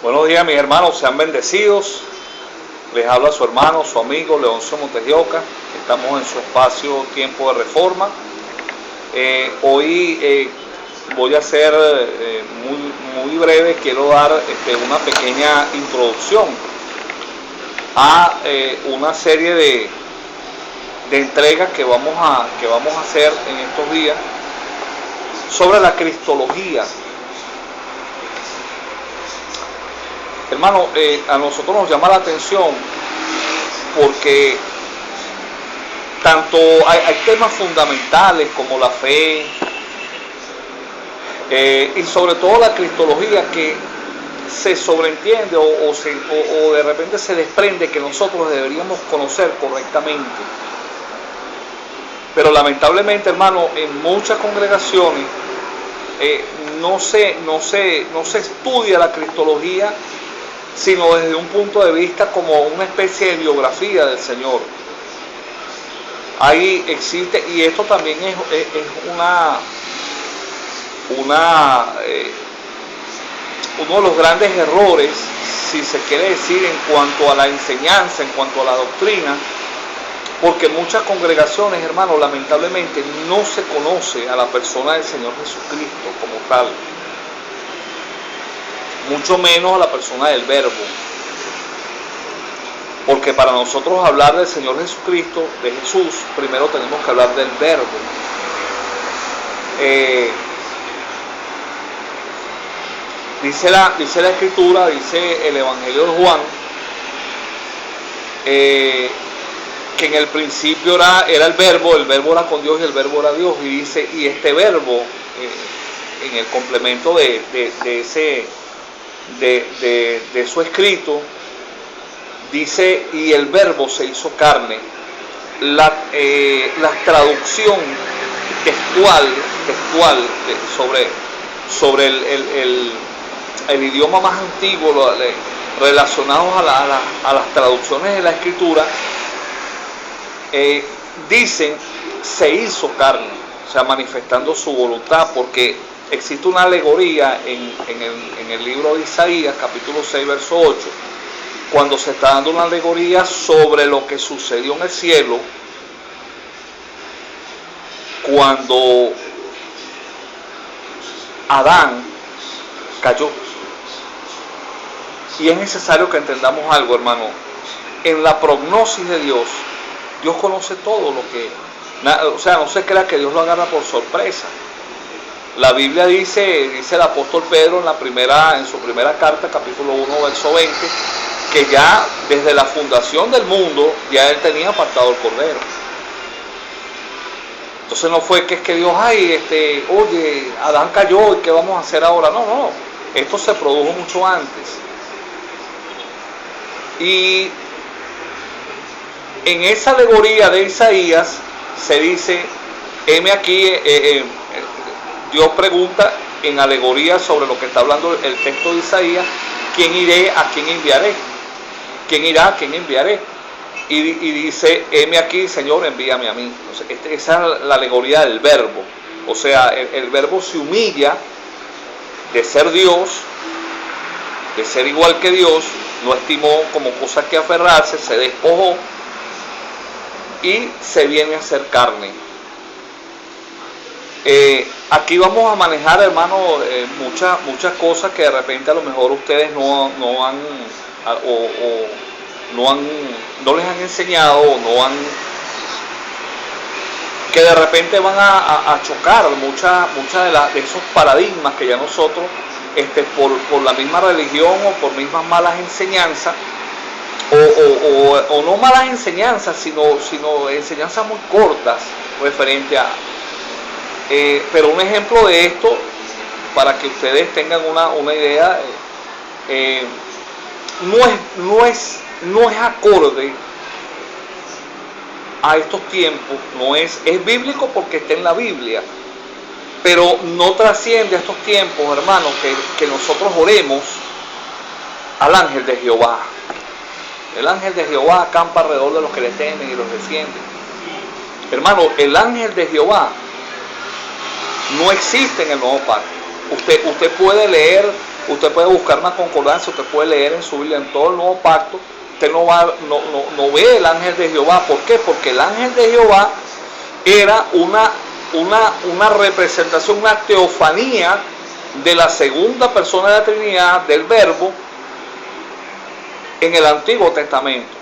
Buenos días, mis hermanos, sean bendecidos. Les habla su hermano, su amigo Leoncio Montejioca. Estamos en su espacio Tiempo de Reforma. Hoy voy a ser muy breve. Quiero dar una pequeña introducción a una serie de entregas que vamos a hacer en estos días sobre la cristología. Hermano, a nosotros nos llama la atención porque tanto hay temas fundamentales como la fe y sobre todo la cristología que se sobreentiende o de repente se desprende que nosotros deberíamos conocer correctamente. Pero lamentablemente, hermano, en muchas congregaciones no se estudia la cristología sino desde un punto de vista como una especie de biografía del Señor. Ahí existe, y esto también es uno de los grandes errores, si se quiere decir, en cuanto a la enseñanza, en cuanto a la doctrina, porque muchas congregaciones, hermanos, lamentablemente no se conoce a la persona del Señor Jesucristo como tal, mucho menos a la persona del Verbo, porque para nosotros hablar del Señor Jesucristo, de Jesús, primero tenemos que hablar del Verbo. Dice la Escritura, dice el Evangelio de Juan, que en el principio era el Verbo era con Dios y el Verbo era Dios, y dice, y este Verbo, en el complemento de su escrito, dice, y el Verbo se hizo carne. La traducción textual sobre el idioma más antiguo, relacionados a las traducciones de la Escritura, dicen, se hizo carne, o sea, manifestando su voluntad, porque existe una alegoría en el libro de Isaías, capítulo 6, verso 8, cuando se está dando una alegoría sobre lo que sucedió en el cielo cuando Adán cayó. Y es necesario que entendamos algo, hermano. En la prognosis de Dios, Dios conoce todo lo que... O sea, no se crea que Dios lo agarra por sorpresa. La Biblia dice el apóstol Pedro en su primera carta, capítulo 1, verso 20, que ya desde la fundación del mundo, ya él tenía apartado el Cordero. Entonces no fue que es que Dios, oye, Adán cayó, ¿y qué vamos a hacer ahora? No, esto se produjo mucho antes. Y en esa alegoría de Isaías se dice, heme aquí, Dios pregunta en alegoría sobre lo que está hablando el texto de Isaías, ¿quién iré? ¿A quién enviaré? ¿Quién irá? ¿A quién enviaré? Y dice, heme aquí, Señor, envíame a mí. Entonces, esa es la alegoría del Verbo. O sea, el Verbo se humilla de ser Dios, de ser igual que Dios, no estimó como cosa que aferrarse, se despojó y se viene a hacer carne. Aquí vamos a manejar, hermano, muchas cosas que de repente a lo mejor ustedes no les han enseñado o que de repente van a chocar muchas de esos paradigmas que ya nosotros por la misma religión o por mismas malas enseñanzas o no malas enseñanzas sino enseñanzas muy cortas referente a pero un ejemplo de esto para que ustedes tengan una idea, no es acorde a estos tiempos, es bíblico porque está en la Biblia, pero no trasciende a estos tiempos, hermanos, que nosotros oremos al ángel de Jehová. El ángel de Jehová acampa alrededor de los que le temen y los defiende. Hermano, el ángel de Jehová no existe en el Nuevo Pacto. Usted puede leer Usted puede buscar una concordancia, usted puede leer en su Biblia, en todo el Nuevo Pacto, usted no ve el ángel de Jehová. ¿Por qué? Porque el ángel de Jehová era una representación, una teofanía de la segunda persona de la Trinidad, del Verbo, en el Antiguo Testamento.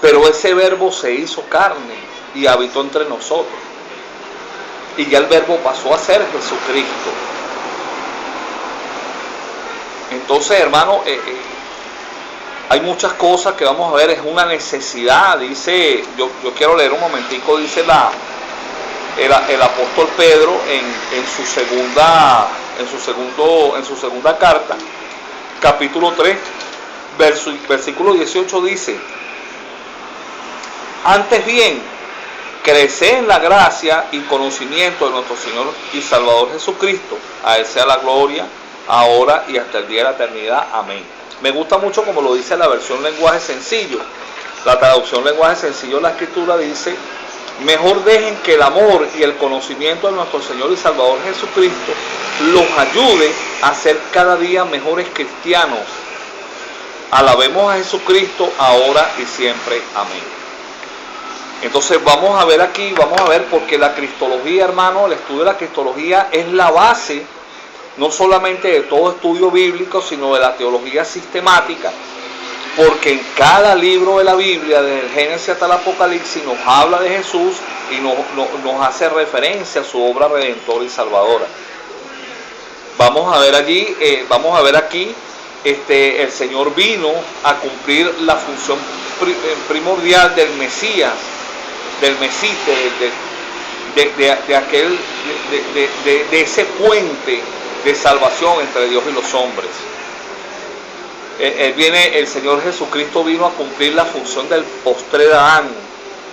Pero ese Verbo se hizo carne y habitó entre nosotros. Y ya el Verbo pasó a ser Jesucristo. Entonces, hermano, hay muchas cosas que vamos a ver, es una necesidad. Dice, yo quiero leer un momentico, dice el apóstol Pedro en su segunda carta, capítulo 3, versículo 18 dice: antes bien, creced en la gracia y conocimiento de nuestro Señor y Salvador Jesucristo. A Él sea la gloria, ahora y hasta el día de la eternidad. Amén. Me gusta mucho como lo dice la versión lenguaje sencillo. La traducción lenguaje sencillo, la escritura dice: mejor dejen que el amor y el conocimiento de nuestro Señor y Salvador Jesucristo los ayude a ser cada día mejores cristianos. Alabemos a Jesucristo ahora y siempre. Amén. Entonces vamos a ver aquí, porque la cristología, hermano, el estudio de la cristología es la base no solamente de todo estudio bíblico, sino de la teología sistemática, porque en cada libro de la Biblia, desde el Génesis hasta el Apocalipsis, nos habla de Jesús y nos hace referencia a su obra redentora y salvadora. Vamos a ver aquí, el Señor vino a cumplir la función primordial del Mesías, del Mesite, de ese puente de salvación entre Dios y los hombres. El Señor Jesucristo vino a cumplir la función del postrer Adán.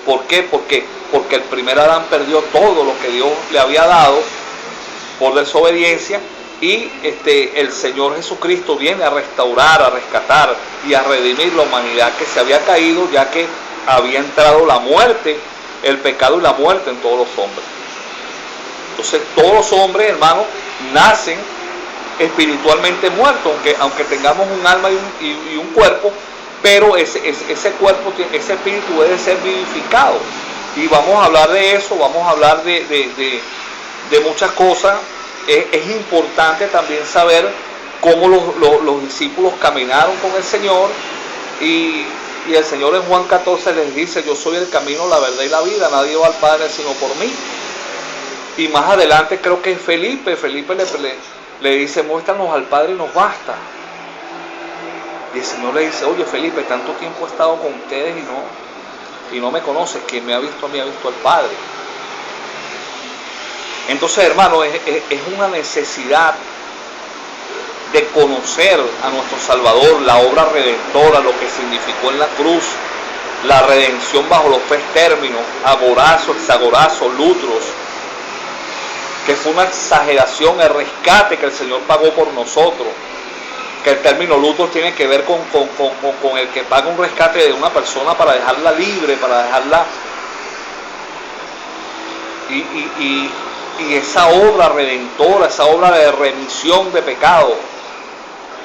¿Por qué? Porque el primer Adán perdió todo lo que Dios le había dado por desobediencia, y el Señor Jesucristo viene a restaurar, a rescatar y a redimir la humanidad que se había caído, ya que había entrado la muerte, el pecado y la muerte en todos los hombres. Entonces todos los hombres, hermanos, nacen espiritualmente muertos, aunque tengamos un alma y un cuerpo, pero ese cuerpo, ese espíritu debe ser vivificado. Y vamos a hablar de eso, vamos a hablar de muchas cosas. Es importante también saber cómo los discípulos caminaron con el Señor, y el Señor en Juan 14 les dice: yo soy el camino, la verdad y la vida, nadie va al Padre sino por mí. Y más adelante creo que Felipe le dice: muéstranos al Padre y nos basta. Y el Señor le dice: oye Felipe, tanto tiempo he estado con ustedes y no me conoces, quien me ha visto a mí ha visto al Padre. Entonces, hermano, es una necesidad de conocer a nuestro Salvador, la obra redentora, lo que significó en la cruz, la redención bajo los tres términos: agorazo, hexagorazo, lutros, que fue una exageración, el rescate que el Señor pagó por nosotros, que el término lutros tiene que ver con el que paga un rescate de una persona para dejarla libre, para dejarla... Y esa obra redentora, esa obra de remisión de pecado,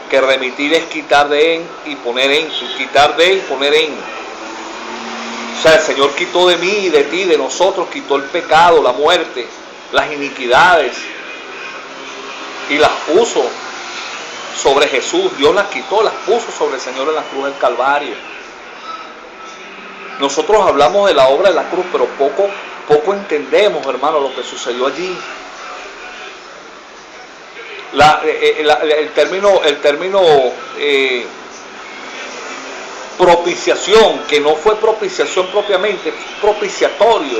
que remitir es quitar de en y poner en, quitar de y poner en. O sea, el Señor quitó de mí y de ti, de nosotros, quitó el pecado, la muerte, las iniquidades, y las puso sobre Jesús. Dios las quitó, las puso sobre el Señor en la cruz del Calvario. Nosotros hablamos de la obra de la cruz, pero poco entendemos, hermano, lo que sucedió allí. El término propiciación, que no fue propiciación propiamente, propiciatorio,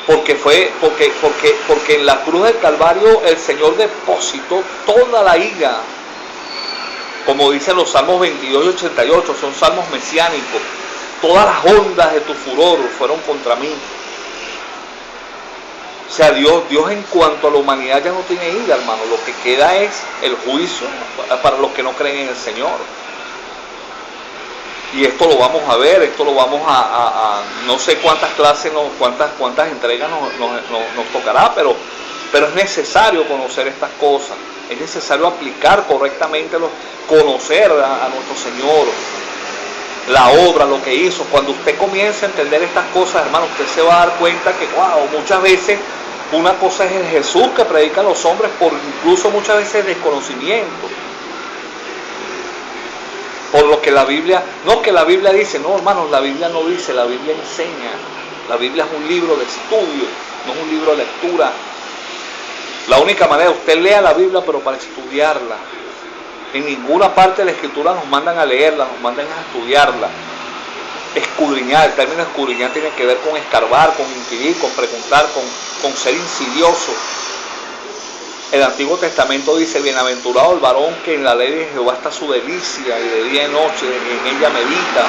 porque en la cruz del Calvario el Señor depositó toda la ira, como dicen los Salmos 22 y 88, son salmos mesiánicos. Todas las ondas de tu furor fueron contra mí. O sea, Dios en cuanto a la humanidad ya no tiene ira, hermano. Lo que queda es el juicio para los que no creen en el Señor. Y esto lo vamos a ver, esto lo vamos a no sé cuántas clases, cuántas entregas nos tocará, pero Pero es necesario conocer estas cosas, es necesario aplicar correctamente, conocer a nuestro Señor, la obra, lo que hizo. Cuando usted comience a entender estas cosas, hermano, usted se va a dar cuenta que, wow, muchas veces una cosa es el Jesús que predican los hombres por incluso muchas veces desconocimiento. Por lo que la Biblia, no que la Biblia dice, no hermanos, la Biblia no dice, la Biblia enseña. La Biblia es un libro de estudio, no es un libro de lectura. La única manera, usted lea la Biblia, pero para estudiarla. En ninguna parte de la Escritura nos mandan a leerla, nos mandan a estudiarla. Escudriñar, el término escudriñar tiene que ver con escarbar, con inquirir, con preguntar, con ser insidioso. El Antiguo Testamento dice, bienaventurado el varón que en la ley de Jehová está su delicia y de día y noche en ella medita.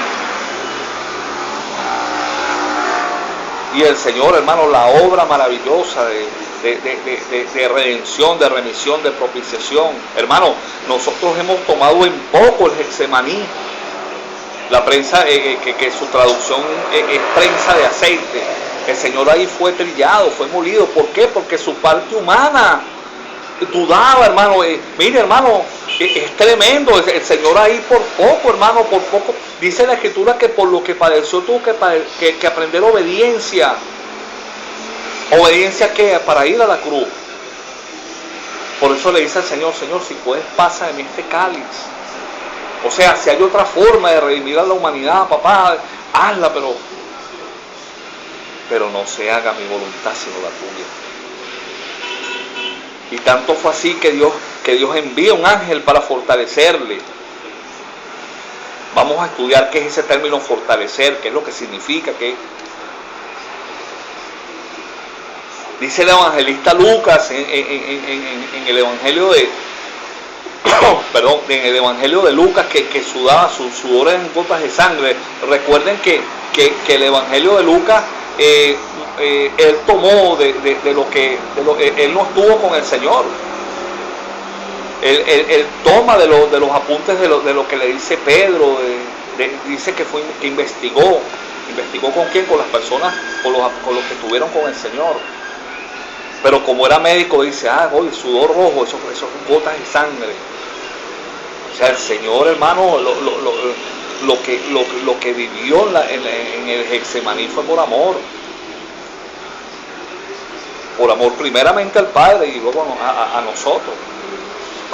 Y el Señor, hermano, la obra maravillosa de redención, de remisión, de propiciación. Hermano, nosotros hemos tomado en poco el Getsemaní. La prensa, que su traducción es prensa de aceite. El Señor ahí fue trillado, fue molido. ¿Por qué? Porque su parte humana dudaba, hermano. Mire, hermano, es tremendo. El Señor ahí por poco, hermano, por poco. Dice la Escritura que por lo que padeció tuvo que aprender obediencia. ¿Obediencia qué? Para ir a la cruz. Por eso le dice al Señor, Señor, si puedes, pasa de mí este cáliz. O sea, si hay otra forma de redimir a la humanidad, papá, hazla, pero no se haga mi voluntad sino la tuya. Y tanto fue así que Dios envía un ángel para fortalecerle. Vamos a estudiar qué es ese término fortalecer, qué es lo que significa, dice el evangelista Lucas en el evangelio en el evangelio de Lucas que sudaba sus sudores en gotas de sangre. Recuerden que el evangelio de Lucas él tomó él no estuvo con el Señor. Él toma de los apuntes de lo que le dice Pedro, dice que investigó con quién, con las personas, con los que estuvieron con el Señor. Pero como era médico dice, oye, sudor rojo, eso son gotas de sangre. O sea, el Señor, hermano, lo que vivió en el Getsemaní fue por amor. Por amor primeramente al Padre y luego a nosotros.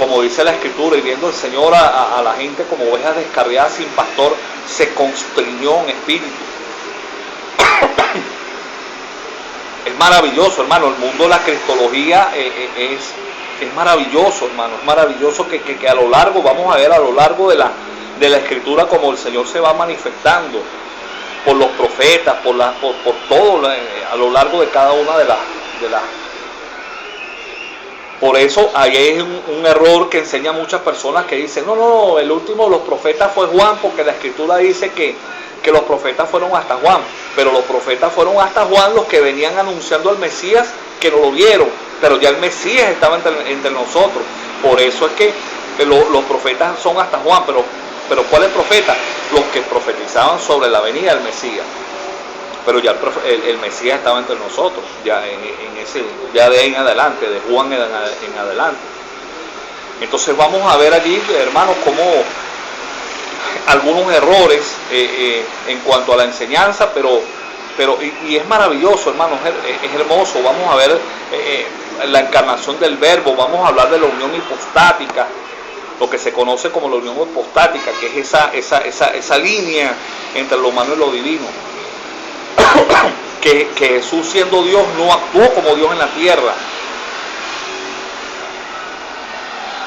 Como dice la Escritura, y viendo el Señor a la gente como ovejas descarriadas sin pastor, se constriñó en espíritu. Es maravilloso, hermano, el mundo de la cristología es maravilloso, hermano, es maravilloso que a lo largo, vamos a ver a lo largo de la Escritura como el Señor se va manifestando por los profetas, por todo a lo largo de cada una de las. Por eso ahí hay un error que enseña a muchas personas que dicen, no, el último de los profetas fue Juan, porque la Escritura dice que los profetas fueron hasta Juan, pero los profetas fueron hasta Juan los que venían anunciando al Mesías, que no lo vieron, pero ya el Mesías estaba entre nosotros. Por eso es que los profetas son hasta Juan, pero ¿cuál es el profeta? Los que profetizaban sobre la venida del Mesías. Pero ya el Mesías estaba entre nosotros, ya ya de ahí en adelante, de Juan en adelante. Entonces vamos a ver allí, hermanos, cómo algunos errores en cuanto a la enseñanza, pero es maravilloso, hermanos, es hermoso. Vamos a ver la encarnación del Verbo, vamos a hablar de la unión hipostática, lo que se conoce como la unión hipostática, que es esa línea entre lo humano y lo divino. que Jesús, siendo Dios, no actuó como Dios en la tierra.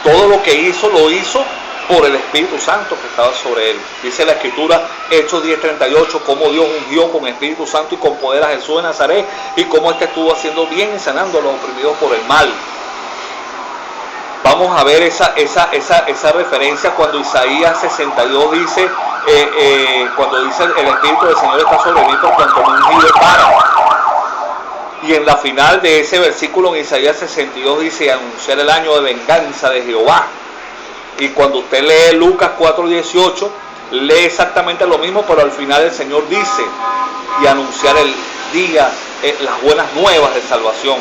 Todo lo que hizo, lo hizo por el Espíritu Santo que estaba sobre él. Dice la Escritura, Hechos 10:38, cómo Dios ungió con Espíritu Santo y con poder a Jesús de Nazaret, y cómo éste estuvo haciendo bien y sanando a los oprimidos por el mal. Vamos a ver esa referencia cuando Isaías 62 dice, cuando dice el Espíritu del Señor está sobre mí por cuanto me ungido para. Y en la final de ese versículo en Isaías 62 dice, anunciar el año de venganza de Jehová. Y cuando usted lee Lucas 4:18, lee exactamente lo mismo, pero al final el Señor dice, y anunciar el día, las buenas nuevas de salvación.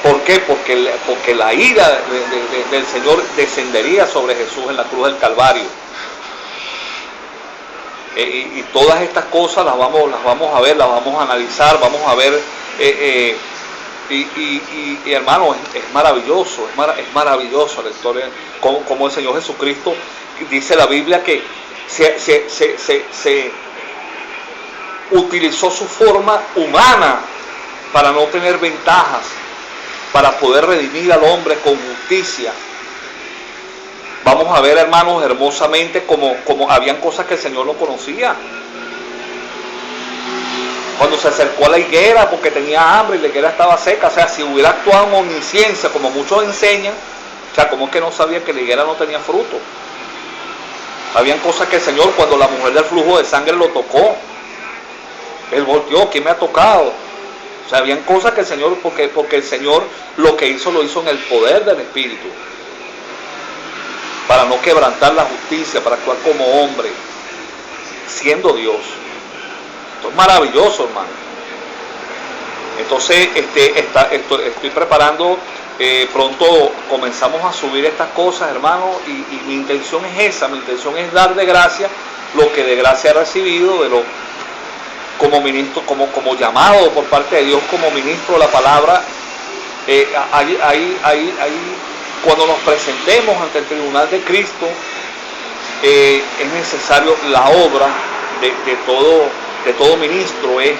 ¿Por qué? Porque la ira del Señor descendería sobre Jesús en la cruz del Calvario. Y todas estas cosas las vamos a ver, las vamos a analizar, vamos a ver. Y hermano, es maravilloso, es maravilloso la historia, como el Señor Jesucristo, dice la Biblia que se utilizó su forma humana para no tener ventajas, para poder redimir al hombre con justicia. Vamos a ver, hermanos, hermosamente como habían cosas que el Señor no conocía. Cuando se acercó a la higuera porque tenía hambre y la higuera estaba seca, o sea, si hubiera actuado en omnisciencia, como muchos enseñan, o sea, ¿cómo es que no sabía que la higuera no tenía fruto? Habían cosas que el Señor, cuando la mujer del flujo de sangre lo tocó, él volteó, ¿quién me ha tocado? O sea, habían cosas que el Señor, porque el Señor lo hizo en el poder del Espíritu, para no quebrantar la justicia, para actuar como hombre, siendo Dios. Esto es maravilloso, hermano. Entonces, estoy preparando, pronto comenzamos a subir estas cosas, hermano, y mi intención es esa, mi intención es dar de gracia lo que de gracia he recibido, como ministro, como llamado por parte de Dios como ministro de la palabra. Cuando nos presentemos ante el tribunal de Cristo, es necesario la obra de todo ministro, es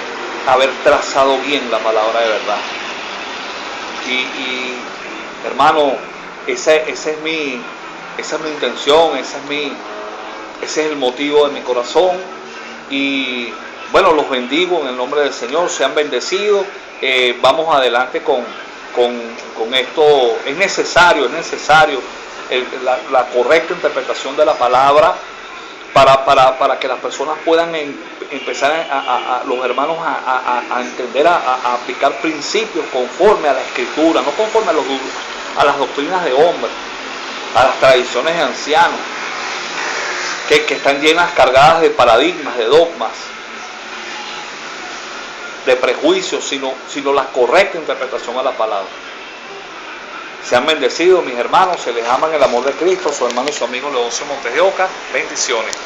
haber trazado bien la palabra de verdad. Y hermano, esa es mi intención, ese es el motivo de mi corazón. Y bueno, los bendigo en el nombre del Señor, sean bendecidos. Vamos adelante con esto. Es necesario la correcta interpretación de la palabra para que las personas puedan empezar los hermanos a entender, a aplicar principios conforme a la Escritura, no conforme a las doctrinas de hombres, a las tradiciones de ancianos, que están llenas, cargadas de paradigmas, de dogmas, de prejuicios, sino la correcta interpretación a la palabra. Sean bendecidos, mis hermanos, se les ama en el amor de Cristo, su hermano y su amigo Leoncio Montes de Oca. Bendiciones.